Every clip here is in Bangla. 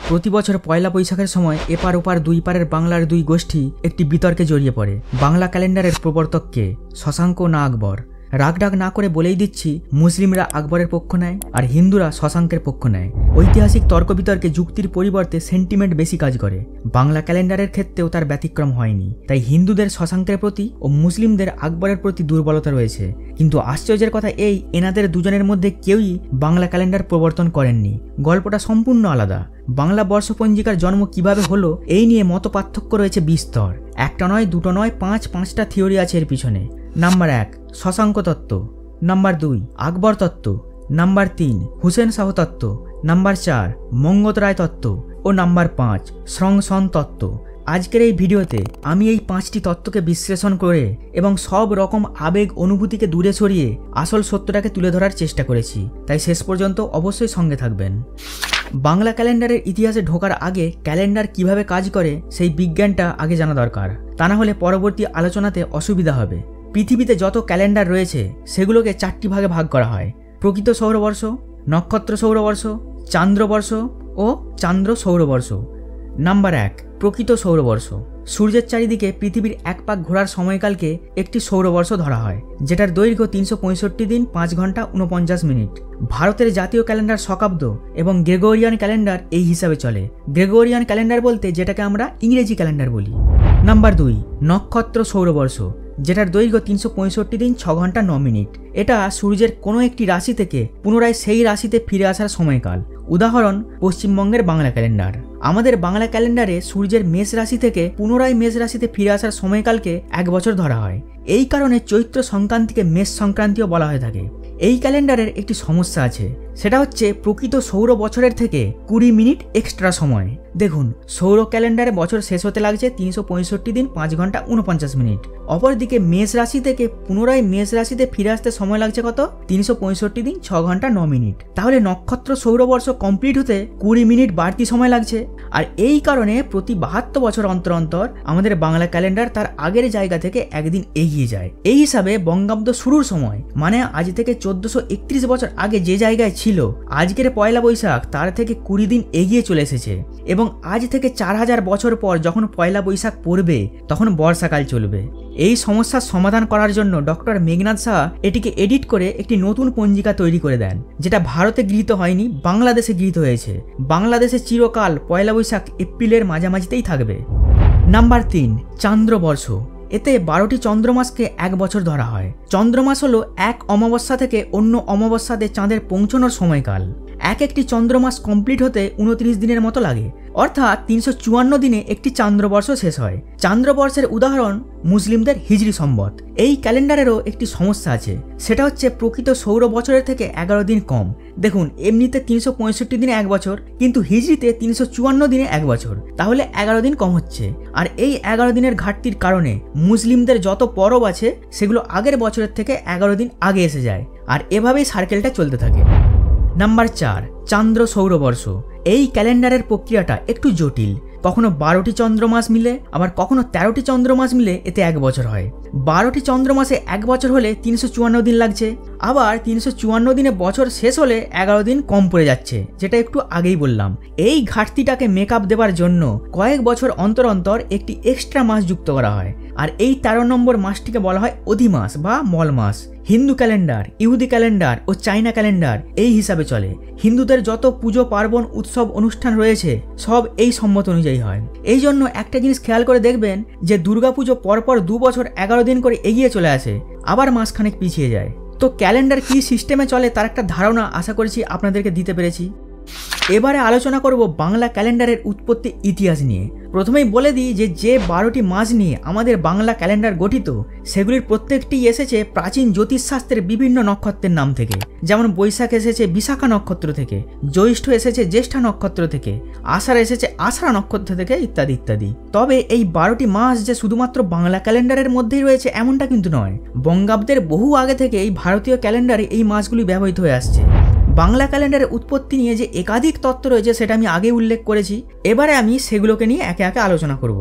প্রতি বছর পয়লা বৈশাখের সময় এপার ওপার দুই পারের বাংলার দুই গোষ্ঠী একটি বিতর্কে জড়িয়ে পড়ে। বাংলা ক্যালেন্ডারের প্রবর্তক কে, শশাঙ্ক না আকবর? রাগডাগ না করে বলেই দিচ্ছি, মুসলিমরা আকবরের পক্ষ নেয় আর হিন্দুরা শশাঙ্কের পক্ষ নেয়। ঐতিহাসিক তর্ক বিতর্কে যুক্তির পরিবর্তে সেন্টিমেন্ট বেশি কাজ করে। বাংলা ক্যালেন্ডারের ক্ষেত্রেও তার ব্যতিক্রম হয়নি। তাই হিন্দুদের শশাঙ্কের প্রতি ও মুসলিমদের আকবরের প্রতি দুর্বলতা রয়েছে। কিন্তু আশ্চর্যের কথা এই, এনাদের দুজনের মধ্যে কেউই বাংলা ক্যালেন্ডার প্রবর্তন করেননি। গল্পটা সম্পূর্ণ আলাদা। বাংলা বর্ষপঞ্জিকার জন্ম কিভাবে হলো এই নিয়ে মত পার্থক্য রয়েছে বিস্তর। একটা নয়, দুটো নয়, পাঁচটা থিওরি আছে এর পিছনে। নাম্বার 1 শশাঙ্ক তত্ত্ব, নাম্বার 2 আকবর তত্ত্ব, নাম্বার 3 হুসেন শাহ তত্ত্ব, নাম্বার 4 মঙ্গত রায় তত্ত্ব ও নাম্বার 5 স্রংসন তত্ত্ব। আজকের এই ভিডিওতে আমি এই 5টি তত্ত্বকে বিশ্লেষণ করে এবং সব রকম আবেগ অনুভূতিকে দূরে সরিয়ে আসল সত্যটাকে তুলে ধরার চেষ্টা করেছি। তাই শেষ পর্যন্ত অবশ্যই সঙ্গে থাকবেন। বাংলা ক্যালেন্ডারের ইতিহাসে ঢোকার আগে ক্যালেন্ডার কিভাবে কাজ করে সেই বিজ্ঞানটা আগে জানা দরকার। তা না হলে পরবর্তী আলোচনাতে অসুবিধা হবে। পৃথিবীতে যত ক্যালেন্ডার রয়েছে সেগুলোকে 4টি ভাগে ভাগ করা হয়: প্রকৃত সৌরবর্ষ, নক্ষত্র সৌরবর্ষ, চান্দ্রবর্ষ ও চান্দ্র সৌরবর্ষ। নাম্বার 1 প্রকৃত সৌরবর্ষ। সূর্যের চারিদিকে পৃথিবীর এক পাক ঘোরার সময়কালকে একটি সৌরবর্ষ ধরা হয়, যেটার দৈর্ঘ্য 365 দিন 5 ঘন্টা 49 মিনিট। ভারতের জাতীয় ক্যালেন্ডার শকাব্দ এবং গ্রেগরিয়ান ক্যালেন্ডার এই হিসাবে চলে। গ্রেগরিয়ান ক্যালেন্ডার বলতে যেটাকে আমরা ইংরেজি ক্যালেন্ডার বলি। নাম্বার 2 নক্ষত্র সৌরবর্ষ, যেটার দৈর্ঘ্য 365 দিন 6 ঘন্টা 9 মিনিট। এটা সূর্যের কোনো একটি রাশি থেকে পুনরায় সেই রাশিতে ফিরে আসার সময়কাল। উদাহরণ পশ্চিমবঙ্গের বাংলা ক্যালেন্ডার। আমাদের বাংলা ক্যালেন্ডারে সূর্যের মেষ রাশি থেকে পুনরায় মেষ রাশিতে ফিরে আসার সময়কালকে 1 বছর ধরা হয়। এই কারণে চৈত্র সংক্রান্তিকে মেষ সংক্রান্তিও বলা হয়ে থাকে। এই ক্যালেন্ডারের একটি সমস্যা আছে, সেটা হচ্ছে প্রকৃত সৌর বছরের থেকে 20 মিনিট এক্সট্রা সময়। দেখুন, সৌর ক্যালেন্ডারে বছর শেষ হতে লাগছে 365 দিন 5 ঘন্টা 49 মিনিট। অপরদিকে মেষ রাশি থেকে পুনরায় মেষ রাশিতে ফিরে আসতে সময় লাগছে কত? 365 দিন 6 ঘন্টা 9 মিনিট। তাহলে নক্ষত্র সৌরবর্ষ কমপ্লিট হতে 20 মিনিট বাড়তি সময় লাগছে। আর এই কারণে প্রতি 72 বছর অন্তর অন্তর আমাদের বাংলা ক্যালেন্ডার তার আগের জায়গা থেকে একদিন এগিয়ে যায়। এই হিসাবে বঙ্গাব্দ শুরুর সময়, মানে আজ থেকে 1431 বছর আগে যে জায়গায় ছিল, আজকের পয়লা বৈশাখ তার থেকে 20 দিন এগিয়ে চলে এসেছে। এবং আজ থেকে 4000 বছর পর যখন পয়লা বৈশাখ পড়বে তখন বর্ষাকাল চলবে। এই সমস্যার সমাধান করার জন্য ডক্টর মেঘনাদ শাহ এটিকে এডিট করে একটি নতুন পঞ্জিকা তৈরি করে দেন, যেটা ভারতে গৃহীত হয়নি, বাংলাদেশে গৃহীত হয়েছে। বাংলাদেশে চিরকাল পয়লা বৈশাখ এপ্রিলের মাঝামাঝিতেই থাকবে। নাম্বার 3 চান্দ্রবর্ষ। এতে 12টি চন্দ্রমাসকে 1 বছর ধরা হয়। চন্দ্রমাস হলো এক অমাবস্যা থেকে অন্য অমাবস্যাতে চাঁদের পৌঁছানোর সময়কাল। একটি চন্দ্রমাস কমপ্লিট হতে 29 দিনের মতো লাগে, অর্থাৎ 354 দিনে একটি চান্দ্রবর্ষ শেষ হয়। চান্দ্রবর্ষের উদাহরণ মুসলিমদের হিজরি সম্বত। এই ক্যালেন্ডারেরও একটি সমস্যা আছে, সেটা হচ্ছে প্রকৃত সৌর বছরের থেকে 11 দিন কম। দেখুন, এমনিতে 365 দিনে 1 বছর, কিন্তু হিজরিতে 354 দিনে 1 বছর, তাহলে 11 দিন কম হচ্ছে। আর এই 11 দিনের ঘাটতির কারণে মুসলিমদের যত পরব আছে সেগুলো আগের বছরের থেকে 11 দিন আগে এসে যায়। আর এভাবেই সার্কেলটা চলতে থাকে। নাম্বার 4 চান্দ্র সৌরবর্ষ। এই ক্যালেন্ডারের প্রক্রিয়াটা একটু জটিল। কখনো 12টি চন্দ্রমাস মিলে, আবার কখনো 13টি চন্দ্রমাস মিলে এতে 1 বছর হয়। 12টি চন্দ্রমাসে 1 বছর হলে 354 দিন লাগছে। আবার 354 দিনে বছর শেষ হলে 11 দিন কম পড়ে যাচ্ছে, যেটা একটু আগেই বললাম। এই ঘাটতিটাকে মেকআপ দেওয়ার জন্য কয়েক বছর অন্তর অন্তর একটি এক্সট্রা মাস যুক্ত করা হয়। আর এই 13 নম্বর মাসটিকে বলা হয় অধিমাস বা মল মাস। হিন্দু ক্যালেন্ডার, ইহুদি ক্যালেন্ডার ও চাইনা ক্যালেন্ডার এই হিসাবে চলে। হিন্দুদের যত পুজো পার্বণ উৎসব অনুষ্ঠান রয়েছে সব এই সম্মত অনুযায়ী হয়। এই জন্য একটা জিনিস খেয়াল করে দেখবেন যে দুর্গাপুজো পরপর 2 বছর 11 দিন করে এগিয়ে চলে আসে, আবার মাসখানেক পিছিয়ে যায়। তো ক্যালেন্ডার কি সিস্টেমে চলে তার একটা ধারণা আশা করছি আপনাদেরকে দিতে পেরেছি। এবারে আলোচনা করব বাংলা ক্যালেন্ডারের উৎপত্তি ইতিহাস নিয়ে। প্রথমেই বলে দিই যে 12টি মাস নিয়ে আমাদের বাংলা ক্যালেন্ডার গঠিত, সেগুলির প্রত্যেকটি এসেছে প্রাচীন জ্যোতিষশাস্ত্রের বিভিন্ন নক্ষত্রের নাম থেকে। যেমন বৈশাখ এসেছে বিশাখা নক্ষত্র থেকে, জ্যৈষ্ঠ এসেছে জ্যেষ্ঠা নক্ষত্র থেকে, আষাঢ় এসেছে আষাঢ়া নক্ষত্র থেকে, ইত্যাদি ইত্যাদি। তবে এই 12টি মাস যে শুধুমাত্র বাংলা ক্যালেন্ডারের মধ্যেই রয়েছে এমনটা কিন্তু নয়। বঙ্গাব্দের বহু আগে থেকে এই ভারতীয় ক্যালেন্ডারে এই মাসগুলি ব্যবহৃত হয়ে আসছে। বাংলা ক্যালেন্ডারের উৎপত্তি নিয়ে যে একাধিক তত্ত্ব রয়েছে সেটা আমি আগে উল্লেখ করেছি। এবারে আমি সেগুলোকে নিয়ে একে একে আলোচনা করব।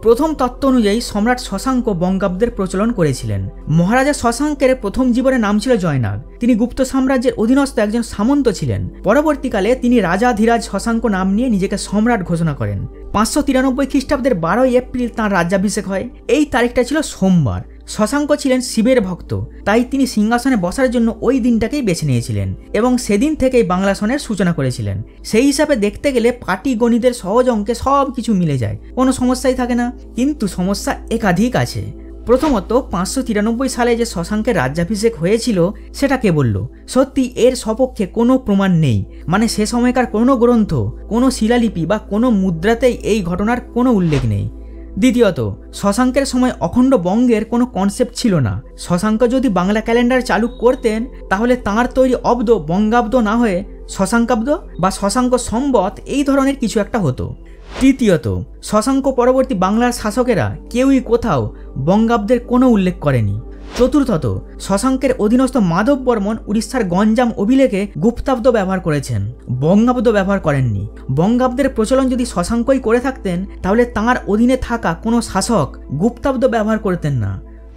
প্রথম তত্ত্ব অনুযায়ী সম্রাট শশাঙ্ক বঙ্গাব্দের প্রচলন করেছিলেন। মহারাজা শশাঙ্কের প্রথম জীবনের নাম ছিল জয়নাগ। তিনি গুপ্ত সাম্রাজ্যের অধীনস্থ একজন সামন্ত ছিলেন। পরবর্তীকালে তিনি রাজা ধীরাজ শশাঙ্ক নাম নিয়ে নিজেকে সম্রাট ঘোষণা করেন। 593 খ্রিস্টাব্দের 12 এপ্রিল তাঁর রাজ্যাভিষেক হয়। এই তারিখটা ছিল সোমবার। শশাঙ্ক ছিলেন শিবের ভক্ত, তাই তিনি সিংহাসনে বসার জন্য ওই দিনটাকেই বেছে নিয়েছিলেন এবং সেদিন থেকেই বাংলা সনের সূচনা করেছিলেন। সেই হিসাবে দেখতে গেলে পাটিগণিতের সহজ অঙ্কে সব কিছু মিলে যায়, কোনো সমস্যাই থাকে না। কিন্তু সমস্যা একাধিক আছে। প্রথমত 593 সালে যে শশাঙ্কের রাজ্যাভিষেক হয়েছিল সেটা কে বলল? সত্যি এর সপক্ষে কোনো প্রমাণ নেই, মানে সে সময়কার কোনো গ্রন্থ, কোনো শিলালিপি বা কোনো মুদ্রাতেই এই ঘটনার কোনো উল্লেখ নেই। দ্বিতীয়ত, শশাঙ্কের সময় অখণ্ড বঙ্গের কোনো কনসেপ্ট ছিল না। শশাঙ্ক যদি বাংলা ক্যালেন্ডার চালু করতেন তাহলে তাঁর তৈরি অব্দ বঙ্গাব্দ না হয়ে শশাঙ্কাব্দ বা শশাঙ্ক সম্বত এই ধরনের কিছু একটা হতো। তৃতীয়ত, শশাঙ্ক পরবর্তী বাংলার শাসকেরা কেউই কোথাও বঙ্গাব্দের কোনো উল্লেখ করেনি। চতুর্থত, শশাঙ্কের অধীনস্থ মাধব বর্মন উড়িষ্যার গঞ্জাম অভিলেখে গুপ্তাব্দ ব্যবহার করেছেন, বঙ্গাব্দ ব্যবহার করেননি। বঙ্গাব্দের প্রচলন যদি শশাঙ্কই করে থাকতেন তাহলে তাঁর অধীনে থাকা কোনো শাসক গুপ্তাব্দ ব্যবহার করতেন না।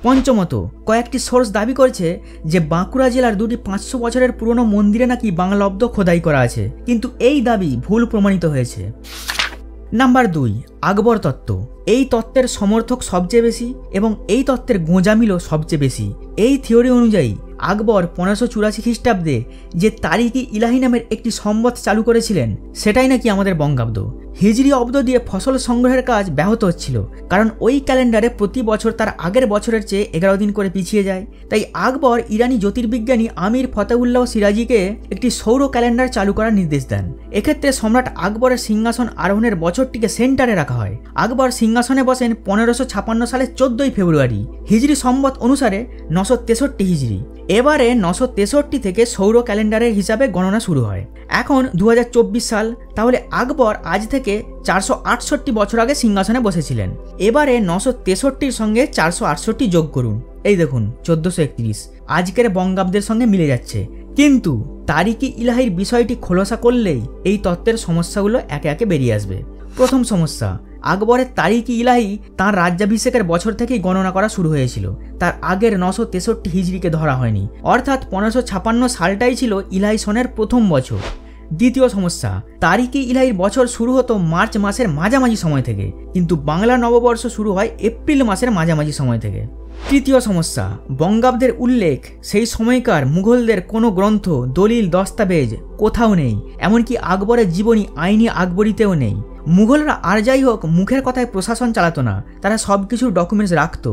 পঞ্চমত, কয়েকটি সোর্স দাবি করছে যে বাঁকুড়া জেলার দুটি 500 বছরের পুরনো মন্দিরে নাকি বাংলা অব্দ খোদাই করা আছে, কিন্তু এই দাবি ভুল প্রমাণিত হয়েছে। নাম্বার 2, আকবর তত্ত্ব। এই তত্ত্বের সমর্থক সবচেয়ে বেশি এবং এই তত্ত্বের গোঁজামিলও সবচেয়ে বেশি। এই থিওরি অনুযায়ী আকবর 1584 খ্রিস্টাব্দে যে তারিকি ইলাহি নামের একটি সম্বত চালু করেছিলেন সেটাই নাকি আমাদের বঙ্গাব্দ। হিজরি অব্দ দিয়ে ফসল সংগ্রহের কাজ ব্যাহত হচ্ছিল, কারণ ওই ক্যালেন্ডারে প্রতি বছর তার আগের বছরের চেয়ে 11 দিন করে পিছিয়ে যায়। তাই আকবর ইরানি জ্যোতির্বিজ্ঞানী আমির ফতেউল্লাহ সিরাজিকে একটি সৌর ক্যালেন্ডার চালু করার নির্দেশ দেন। এক্ষেত্রে সম্রাট আকবরের সিংহাসন আরোহণের বছরটিকে সেন্টারে রাখা হয়। আকবর সিংহাসনে বসেন 1556 সালের 14 ফেব্রুয়ারি, হিজরি সম্বত অনুসারে 963 হিজরি। এবারে 963 থেকে সৌর ক্যালেন্ডারের হিসাবে গণনা শুরু হয়। এখন 2024 সাল, তাহলে আকবর আজ থেকে 468 বছর আগে সিংহাসনে বসেছিলেন। এবারে 963 সঙ্গে 468 যোগ করুন, এই দেখুন 1431। আজকের বঙ্গাব্দের সঙ্গে মিলে যাচ্ছে। কিন্তু তারিকি ইলাহির বিষয়টি খোলাসা করলেই এই তত্ত্বের সমস্যাগুলো একে একে বেরিয়ে আসবে। প্রথম সমস্যা, আকবরের তারিকি ইলাহি তাঁর রাজ্যাভিষেকের বছর থেকেই গণনা করা শুরু হয়েছিল, তার আগের 963 হিজরিকে ধরা হয়নি, অর্থাৎ 1556 সালটাই ছিল ইলাহি সনের প্রথম বছর। দ্বিতীয় সমস্যা, তারিকি ইলাহির বছর শুরু হতো মার্চ মাসের মাঝামাঝি সময় থেকে, কিন্তু বাংলা নববর্ষ শুরু হয় এপ্রিল মাসের মাঝামাঝি সময় থেকে। তৃতীয় সমস্যা, বঙ্গাব্দের উল্লেখ সেই সময়কার মুঘলদের কোনো গ্রন্থ, দলিল, দস্তাবেজ কোথাও নেই, এমনকি আকবরের জীবনী আইনি আকবরীতেও নেই। মুঘলরা আর যাই হোক মুখের কথায় প্রশাসন চালাতো না, তারা সব কিছুর ডকুমেন্টস রাখতো।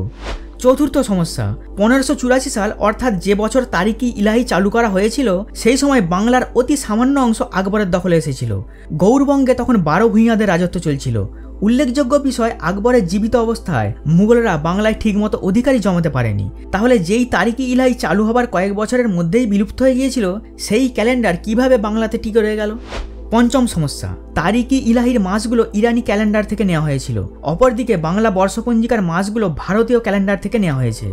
চতুর্থ সমস্যা, 1584 সাল অর্থাৎ যে বছর তারিকি ইলাহি চালু করা হয়েছিল সেই সময় বাংলার অতি সামান্য অংশ আকবরের দখলে এসেছিল। গৌরবঙ্গে তখন 12 ভূঁইয়াদের রাজত্ব চলছিল। উল্লেখযোগ্য বিষয়, আকবরের জীবিত অবস্থায় মুঘলরা বাংলায় ঠিকমতো অধিকারী জমাতে পারেনি। তাহলে যেই তারিকি ইলাহি চালু হবার কয়েক বছরের মধ্যেই বিলুপ্ত হয়ে গিয়েছিল, সেই ক্যালেন্ডার কিভাবে বাংলাতে টিকে রয়ে গেল? পঞ্চম সমস্যা, তারিকি ইলাহির মাসগুলো ইরানি ক্যালেন্ডার থেকে নেওয়া হয়েছিল, অপরদিকে বাংলা বর্ষপঞ্জিকার মাসগুলো ভারতীয় ক্যালেন্ডার থেকে নেওয়া হয়েছে।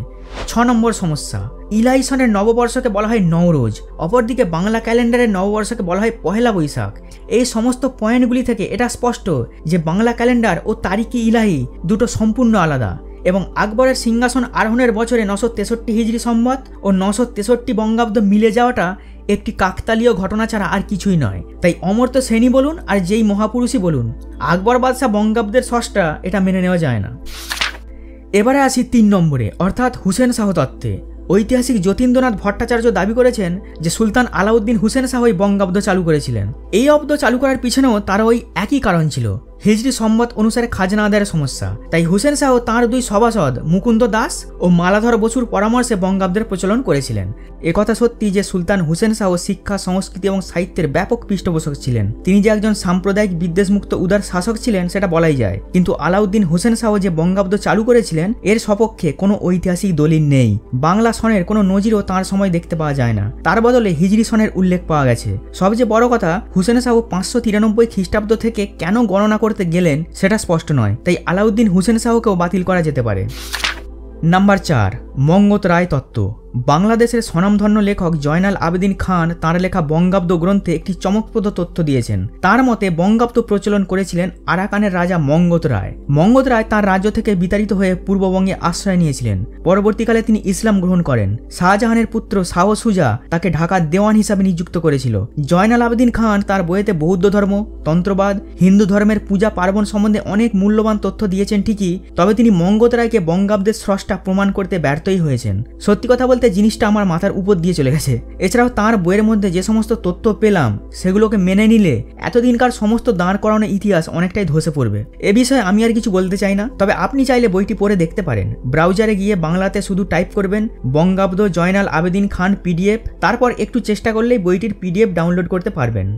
6 নম্বর সমস্যা, ইলাহি সনের নববর্ষকে বলা হয় নওরোজ, অপরদিকে বাংলা ক্যালেন্ডারের নববর্ষকে বলা হয় পহেলা বৈশাখ। এই সমস্ত পয়েন্টগুলি থেকে এটা স্পষ্ট যে বাংলা ক্যালেন্ডার ও তারিকি ইলাহি দুটো সম্পূর্ণ আলাদা এবং আকবরের সিংহাসন আরোহণের বছরে 963 হিজরি সম্বত ও 963 বঙ্গাব্দ মিলে যাওয়াটা একটি কাকতালীয় ঘটনা ছাড়া আর কিছুই নয়। তাই অমর্ত্য সেনই বলুন আর যেই মহাপুরুষই বলুন, আকবর বাদশাহ বঙ্গাব্দের ষষ্ঠটা এটা মেনে নেওয়া যায় না। এবারে আসি 3 নম্বরে, অর্থাৎ হুসেন শাহ তত্ত্বে। ঐতিহাসিক যতীন্দ্রনাথ ভট্টাচার্য দাবি করেছেন যে সুলতান আলাউদ্দিন হুসেন শাহই বঙ্গাব্দ চালু করেছিলেন। এই অব্দ চালু করার পিছনেও তার ওই একই কারণ ছিল, হিজরি সম্বত অনুসারে খাজনা আদায়ের সমস্যা। তাই হুসেন শাহ তাঁর 2 সভাসদ মুকুন্দ দাস ও মালাধর বসুর পরামর্শে বঙ্গাব্দের প্রচলন করেছিলেন। একথা সত্যি যে সুলতান হুসেন শাহ শিক্ষা, সংস্কৃতি এবং সাহিত্যের ব্যাপক পৃষ্ঠপোষক ছিলেন। তিনি যে একজন সাম্প্রদায়িক বিদ্বেষমুক্ত উদার শাসক ছিলেন সেটা বলাই যায়, কিন্তু আলাউদ্দিন হুসেন শাহ যে বঙ্গাব্দ চালু করেছিলেন এর সপক্ষে কোনো ঐতিহাসিক দলিল নেই। বাংলা সনের কোনো নজিরও তাঁর সময় দেখতে পাওয়া যায় না, তার বদলে হিজরি সনের উল্লেখ পাওয়া গেছে। সবচেয়ে বড় কথা, হুসেন শাহ 593 খ্রিস্টাব্দ থেকে কেন গণনা করতে গেলেন সেটা স্পষ্ট নয়, তাই আলাউদ্দিন হুসেন শাহকেও বাতিল করা যেতে পারে। নাম্বার 4, মঙ্গত রায় তত্ত্ব। বাংলাদেশের স্বনামধন্য লেখক জয়নাল আবেদিন খান তাঁর লেখা বঙ্গাব্দ গ্রন্থে একটি চমকপ্রদ তথ্য দিয়েছেন। তার মতে বঙ্গাব্দ প্রচলন করেছিলেন আরাকানের রাজা মঙ্গত রায়। মঙ্গত রায় তাঁর রাজ্য থেকে বিতাড়িত হয়ে পূর্ববঙ্গে আশ্রয় নিয়েছিলেন। পরবর্তীকালে তিনি ইসলাম গ্রহণ করেন। শাহজাহানের পুত্র শাহ সুজা তাকে ঢাকার দেওয়ান হিসাবে নিযুক্ত করেছিল। জয়নাল আবেদিন খান তার বইতে বৌদ্ধ ধর্ম, তন্ত্রবাদ, হিন্দু ধর্মের পূজা পার্বণ সম্বন্ধে অনেক মূল্যবান তথ্য দিয়েছেন ঠিকই, তবে তিনি মঙ্গত রায়কে বঙ্গাব্দের স্রষ্টা প্রমাণ করতে ব্যর্থই হয়েছেন। সত্যি কথা বলতে জিনিসটা আমার মাথার উপর দিয়ে চলে গেছে। এছাড়াও তাঁর বইয়ের মধ্যে যে সমস্ত তথ্য পেলাম সেগুলোকে মেনে নিলে এতদিনকার সমস্ত দাঁড় করানো ইতিহাস অনেকটাই ধসে পড়বে। এ বিষয়ে আমি আর কিছু বলতে চাই না, তবে আপনি চাইলে বইটি পড়ে দেখতে পারেন। ব্রাউজারে গিয়ে বাংলাতে শুধু টাইপ করবেন বঙ্গাব্দ জয়নাল আবেদিন খান পিডিএফ, তারপর একটু চেষ্টা করলেই বইটির পিডিএফ ডাউনলোড করতে পারবেন।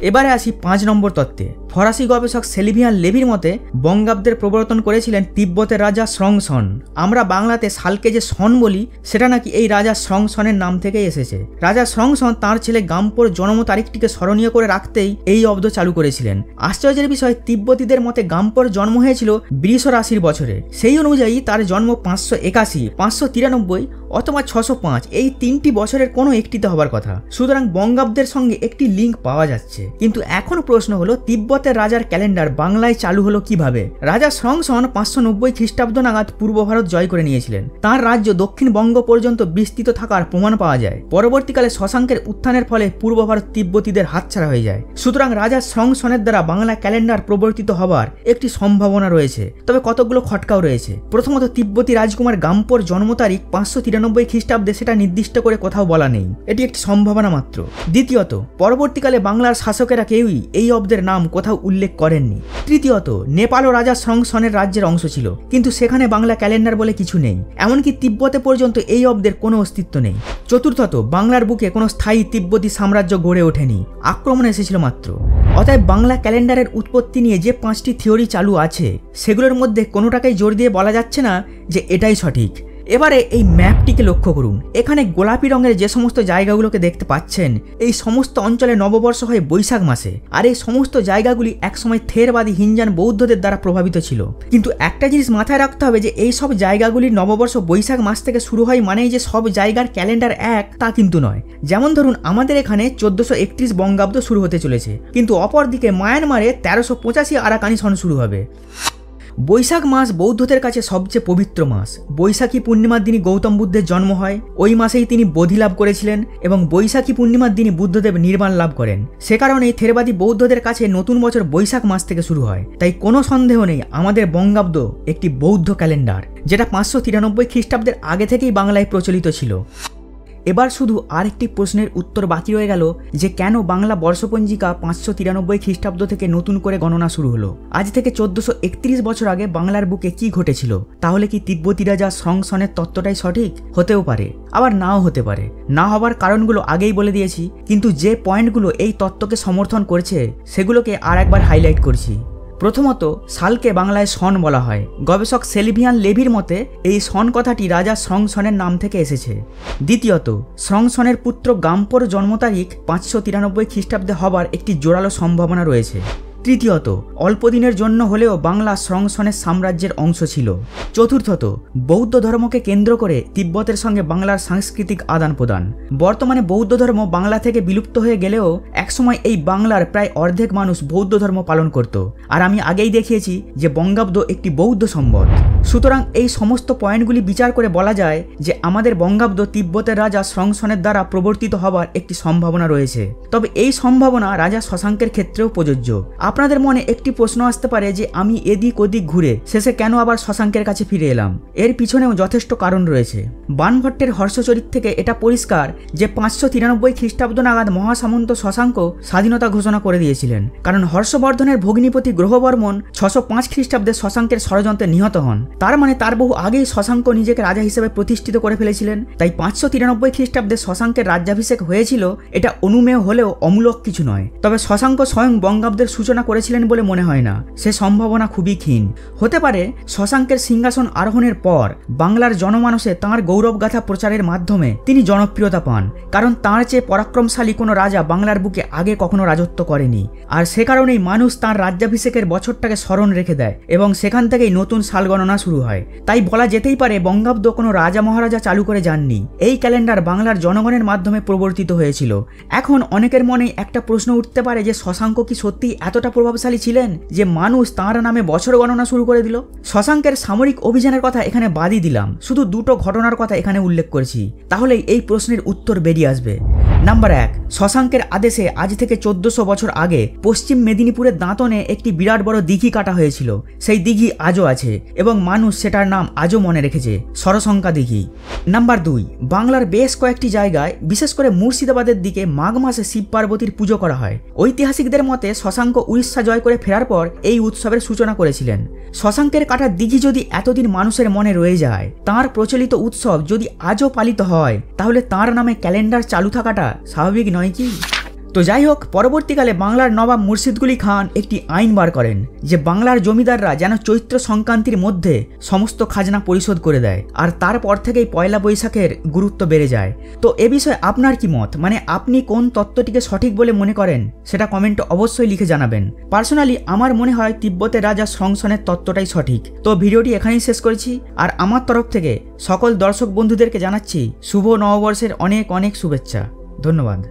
এবারে আসি 5 নম্বর তত্ত্বে। ফরাসি গবেষক সেলিভিয়ান লেভির মতে বঙ্গাব্দের প্রবর্তন করেছিলেন তিব্বতের রাজা স্রংসন। আমরা বাংলাতে সালকে যে সন বলি সেটা নাকি এই রাজা স্রংসনের নাম থেকেই এসেছে। রাজা স্রংসন তাঁর ছেলে গাম্পোর জন্ম তারিখটিকে স্মরণীয় করে রাখতেই এই অব্দ চালু করেছিলেন। আশ্চর্যের বিষয়, তিব্বতীদের মতে গাম্পোর জন্ম হয়েছিল বৃষ রাশির বছরে। সেই অনুযায়ী তার জন্ম 581, 593 অথবা 605, এই 3টি বছরের কোনো একটিতে হবার কথা। সুতরাং বঙ্গাব্দের সঙ্গে একটি লিঙ্ক পাওয়া যাচ্ছে। কিন্তু এখন প্রশ্ন হলো তিব্বতের রাজার ক্যালেন্ডার বাংলায় চালু হলো কিভাবে? রাজা স্রংসন 590 খ্রিস্টাব্দ নাগাদ পূর্ব ভারত জয় করে নিয়েছিলেন। তার রাজ্য দক্ষিণবঙ্গ পর্যন্ত বিস্তৃত থাকার প্রমাণ পাওয়া যায়। পরবর্তীকালে শশাঙ্কের উত্থানের ফলে পূর্ব ভারত তিব্বতীদের হাতছাড়া হয়ে যায়। সুতরাং রাজা স্রংসনের দ্বারা বাংলা ক্যালেন্ডার প্রবর্তিত হবার একটি সম্ভাবনা রয়েছে, তবে কতগুলো খটকাও রয়েছে। প্রথমত, তিব্বতী রাজকুমার গাম্পোর জন্ম তারিখ 593 খ্রিস্টাব্দে, সেটা নির্দিষ্ট করে কোথাও বলা নেই, এটি একটি সম্ভাবনা মাত্র। দ্বিতীয়ত, পরবর্তীকালে বাংলার শাসকেরা কেউই এই অব্দের নাম কোথাও উল্লেখ করেননি। তৃতীয়ত, নেপালও রাজা স্রংসনের রাজ্যের অংশ ছিল, কিন্তু সেখানে বাংলা ক্যালেন্ডার বলে কিছু নেই। এমনকি তিব্বতে পর্যন্ত এই অব্দের কোনো অস্তিত্ব নেই। চতুর্থত, বাংলার বুকে কোনো স্থায়ী তিব্বতী সাম্রাজ্য গড়ে ওঠেনি, আক্রমণ এসেছিল মাত্র। অতএব বাংলা ক্যালেন্ডারের উৎপত্তি নিয়ে যে 5টি থিওরি চালু আছে সেগুলোর মধ্যে কোনোটাকেই জোর দিয়ে বলা যাচ্ছে না যে এটাই সঠিক। এবারে এই ম্যাপটিকে লক্ষ্য করুন। এখানে গোলাপি রঙের যে সমস্ত জায়গাগুলোকে দেখতে পাচ্ছেন, এই সমস্ত অঞ্চলে নববর্ষ হয় বৈশাখ মাসে। আর এই সমস্ত জায়গাগুলি একসময় থেরবাদী হিনজান বৌদ্ধদের দ্বারা প্রভাবিত ছিল। কিন্তু একটা জিনিস মাথায় রাখতে হবে যে এই সব জায়গাগুলির নববর্ষ বৈশাখ মাস থেকে শুরু হয় মানেই যে সব জায়গার ক্যালেন্ডার এক তা কিন্তু নয়। যেমন ধরুন আমাদের এখানে 1431 বঙ্গাব্দ শুরু হতে চলেছে, কিন্তু অপরদিকে মায়ানমারে 1385 আরাকানি সন শুরু হবে। বৈশাখ মাস বৌদ্ধদের কাছে সবচেয়ে পবিত্র মাস। বৈশাখী পূর্ণিমার দিনই গৌতম বুদ্ধের জন্ম হয়। ওই মাসেই তিনি বোধি লাভ করেছিলেন এবং বৈশাখী পূর্ণিমার দিনই বুদ্ধদেব নির্বাণ লাভ করেন। সে কারণেই থেরবাদী বৌদ্ধদের কাছে নতুন বছর বৈশাখ মাস থেকে শুরু হয়। তাই কোনো সন্দেহ নেই আমাদের বঙ্গাব্দ একটি বৌদ্ধ ক্যালেন্ডার, যেটা 593 খ্রিস্টাব্দের আগে থেকেই বাংলায় প্রচলিত ছিল। এবার শুধু আরেকটি প্রশ্নের উত্তর বাকি রয়ে গেল যে কেন বাংলা বর্ষপঞ্জিকা 593 খ্রিস্টাব্দ থেকে নতুন করে গণনা শুরু হলো। আজ থেকে 1431 বছর আগে বাংলার বুকে কি ঘটেছিল? তাহলে কি তিব্বতী রাজা স্রংসনের তত্ত্বটাই সঠিক? হতেও পারে, আবার নাও হতে পারে। না হবার কারণগুলো আগেই বলে দিয়েছি, কিন্তু যে পয়েন্টগুলো এই তত্ত্বকে সমর্থন করছে সেগুলোকে আর একবার হাইলাইট করছি। প্রথমত, সালকে বাংলায় সন বলা হয়। গবেষক সেলিভিয়ান লেভির মতে এই সন কথাটি রাজা স্রংসনের নাম থেকে এসেছে। দ্বিতীয়ত, স্রংসনের পুত্র গাম্পোর জন্ম তারিখ 593 খ্রিস্টাব্দে হবার একটি জোরালো সম্ভাবনা রয়েছে। তৃতীয়ত, অল্পদিনের জন্য হলেও বাংলা স্রংসনের সাম্রাজ্যের অংশ ছিল। চতুর্থত, বৌদ্ধ ধর্মকে কেন্দ্র করে তিব্বতের সঙ্গে বাংলার সাংস্কৃতিক আদান প্রদান। বর্তমানে বৌদ্ধ ধর্ম বাংলা থেকে বিলুপ্ত হয়ে গেলেও একসময় এই বাংলার প্রায় অর্ধেক মানুষ বৌদ্ধ ধর্ম পালন করত। আর আমি আগেই দেখিয়েছি যে বঙ্গাব্দ একটি বৌদ্ধ সম্বত। সুতরাং এই সমস্ত পয়েন্টগুলি বিচার করে বলা যায় যে আমাদের বঙ্গাব্দ তিব্বতের রাজা স্রংসনের দ্বারা প্রবর্তিত হবার একটি সম্ভাবনা রয়েছে। তবে এই সম্ভাবনা রাজা শশাঙ্কের ক্ষেত্রেও প্রযোজ্য। আপনাদের মনে একটি প্রশ্ন আসতে পারে যে আমি এদিক ওদিক ঘুরে শেষে কেন আবার শশাঙ্কের কাছে ফিরে এলাম? এর পিছনেও যথেষ্ট কারণ রয়েছে। বাণভট্টের হর্ষচরিত থেকে এটা পরিষ্কার যে 593 খ্রিস্টাব্দ নাগাদ মহাসামন্ত শশাঙ্ক স্বাধীনতা ঘোষণা করে দিয়েছিলেন, কারণ হর্ষবর্ধনের ভগ্নিপতি গ্রহবর্মন 605 খ্রিস্টাব্দে শশাঙ্কের ষড়যন্ত্রে নিহত হন। তার মানে তার বহু আগেই শশাঙ্ক নিজেকে রাজা হিসেবে প্রতিষ্ঠিত করে ফেলেছিলেন। তাই 593 খ্রিস্টাব্দে শশাঙ্কের রাজ্যাভিষেক হয়েছিল, এটা অনুমেয় হলেও অমূলক কিছু নয়। তবে শশাঙ্ক স্বয়ং বঙ্গাব্দের সূচনা সূচনা করেছিলেন বলে মনে হয় না, সে সম্ভাবনা খুবই ক্ষীণ। হতে পারে শশাঙ্কের সিংহাসন আরোহণের পর বাংলার জনমানসে তাঁর গৌরবগাথা প্রচারের মাধ্যমে তিনি জনপ্রিয়তা পান, কারণ তাঁর চেয়ে পরাক্রমশালী কোনো রাজা বাংলার বুকে আগে কখনো রাজত্ব করেনি। আর সে কারণেই মানুষ তাঁর রাজ্যাভিষেকের বছরটাকে স্মরণ রেখে দেয় এবং সেখান থেকেই নতুন সাল গণনা শুরু হয়। তাই বলা যেতেই পারে বঙ্গাব্দ কোনো রাজা মহারাজা চালু করে যাননি, এই ক্যালেন্ডার বাংলার জনগণের মাধ্যমে প্রবর্তিত হয়েছিল। এখন অনেকের মনে একটা প্রশ্ন উঠতে পারে যে শশাঙ্ক কি সত্যি এতটা প্রভাবশালী ছিলেন যে মানুষ তাঁর নামে বছর গণনা শুরু করে দিল? শশাঙ্কের সামরিক অভিযানের কথা এখানে বাদই দিলাম, শুধু দুটো ঘটনার কথা এখানে উল্লেখ করেছি, তাহলেই এই প্রশ্নের উত্তর বেরিয়ে আসবে। নাম্বার 1, শশাঙ্কের আদেশে আজ থেকে 1400 বছর আগে পশ্চিম মেদিনীপুরের দাঁতনে একটি বিরাট বড় দিঘি কাটা হয়েছিল। সেই দিঘি আজও আছে এবং মানুষ সেটার নাম আজও মনে রেখেছে, সরসংখ্যা দিঘি। নাম্বার 2, বাংলার বেশ কয়েকটি জায়গায় বিশেষ করে মুর্শিদাবাদের দিকে মাঘ মাসে শিব পার্বতীর পুজো করা হয়। ঐতিহাসিকদের মতে শশাঙ্ক উড়িষ্যা জয় করে ফেরার পর এই উৎসবের সূচনা করেছিলেন। শশাঙ্কের কাটা দিঘি যদি এতদিন মানুষের মনে রয়ে যায়, তাঁর প্রচলিত উৎসব যদি আজও পালিত হয়, তাহলে তাঁর নামে ক্যালেন্ডার চালু থাকাটা স্বাভাবিক নয় কি? তো যাই হোক, পরবর্তীকালে বাংলার নবাব মুর্শিদকুলি খান একটি আইন বার করেন যে বাংলার জমিদাররা যেন চৈত্র সংক্রান্তির মধ্যে সমস্ত খাজনা পরিশোধ করে দেয়, আর তারপর থেকেই পয়লা বৈশাখের গুরুত্ব বেড়ে যায়। তো এ বিষয়ে আপনার কি মত, মানে আপনি কোন তত্ত্বটিকে সঠিক বলে মনে করেন সেটা কমেন্টে অবশ্যই লিখে জানাবেন। পার্সোনালি আমার মনে হয় তিব্বতের রাজা সংসনের তত্ত্বটাই সঠিক। তো ভিডিওটি এখানেই শেষ করেছি, আর আমার তরফ থেকে সকল দর্শক বন্ধুদেরকে জানাচ্ছি শুভ নববর্ষের অনেক অনেক শুভেচ্ছা। ধন্যবাদ।